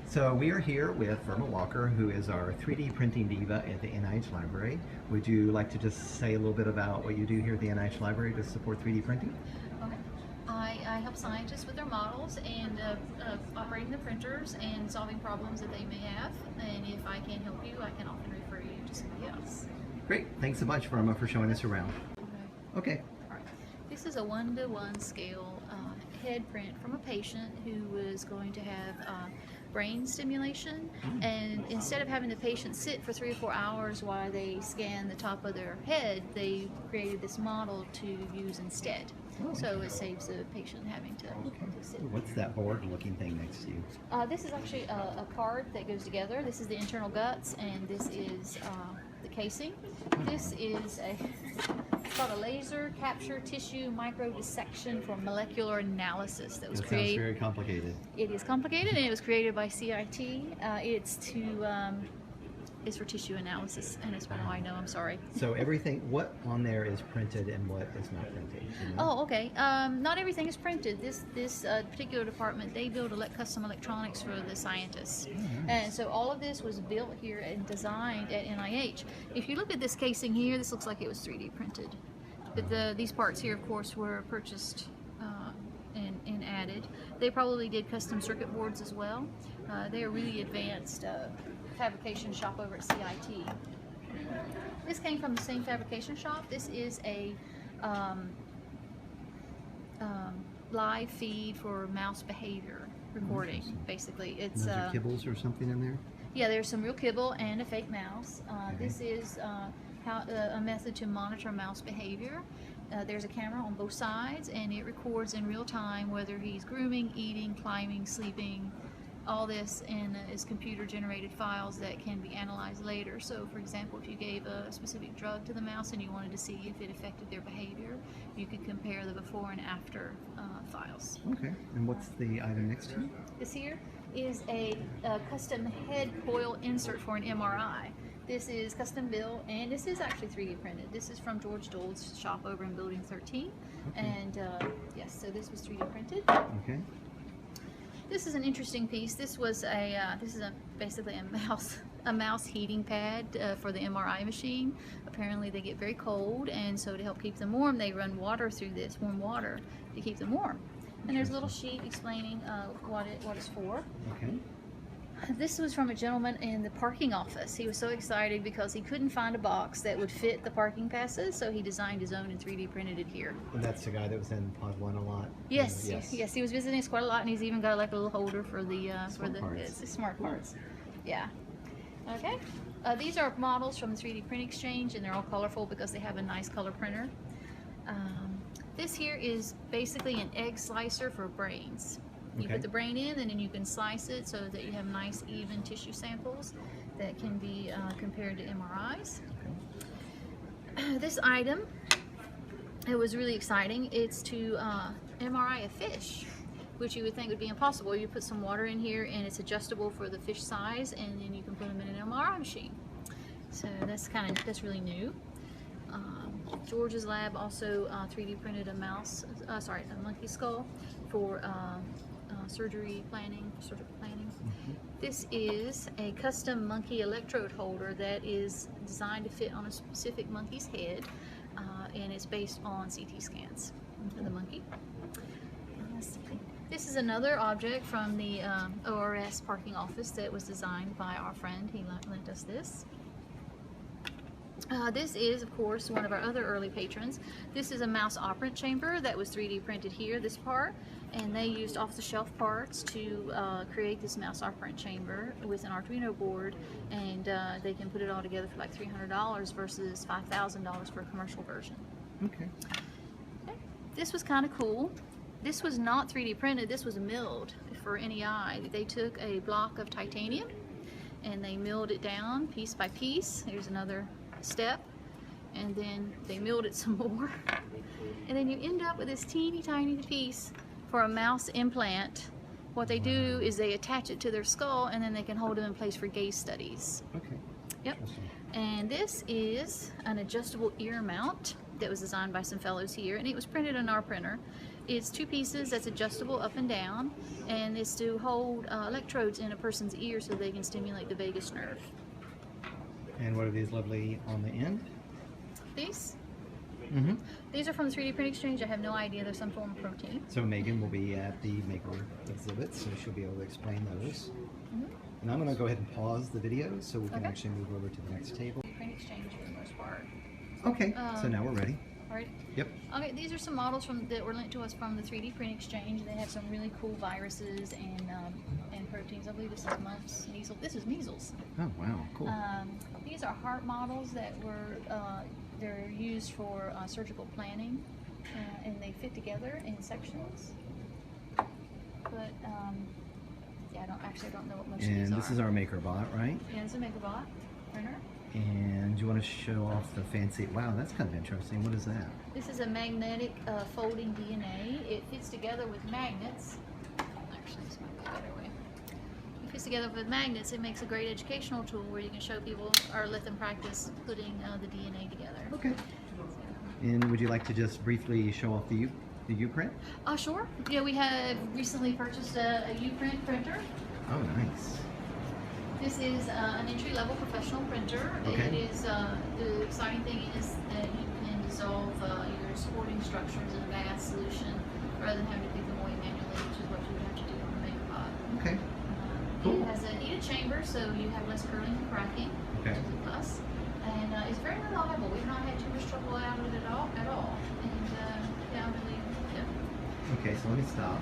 So we are here with Verma Walker, who is our 3D printing diva at the NIH Library. Would you like to just say a little bit about what you do here at the NIH Library to support 3D printing? Okay. I help scientists with their models and operating the printers and solving problems that they may have. And if I can't help you, I can often refer you to somebody else. Great. Thanks so much, Verma, for showing us around. Okay. All right. This is a 1:1 scale head print from a patient who was going to have brain stimulation, and instead of having the patient sit for 3 or 4 hours while they scan the top of their head, they created this model to use instead. So it saves the patient having to sit. What's that board-looking thing next to you? This is actually a card that goes together. This is the internal guts, and this is the casing. This is it's called a laser capture tissue microdissection for molecular analysis that was created. Sounds very complicated. It is complicated, and it was created by CIT. It's for tissue analysis, and it's one I know. I'm sorry. So everything, what on there is printed and what is not printed? You know? Oh, okay. Not everything is printed. This particular department, they build custom electronics for the scientists. Oh, nice. And so all of this was built here and designed at NIH. If you look at this casing here, this looks like it was 3D printed. But these parts here, of course, were purchased and added. They probably did custom circuit boards as well. They are really advanced fabrication shop over at CIT. This came from the same fabrication shop. This is a live feed for mouse behavior recording. Basically, it's those are kibbles or something in there. Yeah, there's some real kibble and a fake mouse. This is a method to monitor mouse behavior. There's a camera on both sides, and it records in real time whether he's grooming, eating, climbing, sleeping. All this is computer-generated files that can be analyzed later. So, for example, if you gave a specific drug to the mouse and you wanted to see if it affected their behavior, you could compare the before and after files. Okay. And what's the item next to you? This here is a custom head coil insert for an MRI. This is custom built, and this is actually 3D printed. This is from George Dole's shop over in Building 13. Okay. And yes, so this was 3D printed. Okay. This is an interesting piece. This is basically a mouse heating pad for the MRI machine. Apparently they get very cold, and so to help keep them warm, they run water through this, warm water, to keep them warm. And there's a little sheet explaining what it's for. Okay. This was from a gentleman in the parking office. He was so excited because he couldn't find a box that would fit the parking passes, so he designed his own and 3D printed it here. And that's the guy that was in Pod 1 a lot? Yes, yes. He was visiting us quite a lot, and he's even got like a little holder for the smart parts. Yeah. Okay. These are models from the 3D Print Exchange, and they're all colorful because they have a nice color printer. This here is basically an egg slicer for brains. You put the brain in, and then you can slice it so that you have nice, even tissue samples that can be compared to MRIs. Okay. This item, it was really exciting. It's to MRI a fish, which you would think would be impossible. You put some water in here, and it's adjustable for the fish size, and then you can put them in an MRI machine. So that's really new. George's lab also 3D printed a monkey skull for surgical planning. This is a custom monkey electrode holder that is designed to fit on a specific monkey's head, and it's based on CT scans of the monkey. This is another object from the ORS parking office that was designed by our friend. He lent us this. This is, of course, one of our other early patrons. This is a mouse operant chamber that was 3D printed here, this part, and they used off-the-shelf parts to create this mouse operant chamber with an Arduino board, and they can put it all together for like $300 versus $5,000 for a commercial version. Okay. This was kind of cool. This was not 3D printed, this was milled for NEI. They took a block of titanium and they milled it down piece by piece. Here's another step, and then they milled it some more, and then you end up with this teeny tiny piece for a mouse implant. What they do is they attach it to their skull, and then they can hold it in place for gaze studies. Okay. Yep. And this is an adjustable ear mount that was designed by some fellows here, and it was printed on our printer. It's 2 pieces that's adjustable up and down, and it's to hold electrodes in a person's ear so they can stimulate the vagus nerve. And what are these lovely on the end? These? Mm-hmm. These are from the 3D Print Exchange. I have no idea. They're some form of protein. So Megan will be at the Maker exhibit, so she'll be able to explain those. Mm-hmm. And I'm going to go ahead and pause the video so we can Okay. actually move over to the next table. Print Exchange for the most part. Okay, so now we're ready. All right. Yep. Okay, these are some models that were linked to us from the 3D Print Exchange. They have some really cool viruses and proteins. I believe this is mumps, measles. This is measles. Oh, wow, cool. These are heart models that were they're used for surgical planning, and they fit together in sections. But yeah, I don't know what most of these And are. this is our MakerBot, right? Yeah, it's a MegaBot printer. And you want to show off the fancy, wow, that's kind of interesting. What is that? This is a magnetic folding DNA. It fits together with magnets. Actually, this might be a better way. It fits together with magnets. It makes a great educational tool where you can show people or let them practice putting the DNA together. Okay. And would you like to just briefly show off the U-print? Sure. Yeah, we have recently purchased a U-print printer. Oh, nice. This is an entry-level professional printer. Okay. It is the exciting thing is that you can dissolve your supporting structures in a bath solution rather than having to pick them away manually, which is what you would have to do on a MakerBot. Okay. Cool. It has a heated chamber, so you have less curling and cracking, Okay. which is a plus. And it's very reliable. We've not had too much trouble out of it at all. And yeah, really, yeah. Okay, so let me stop.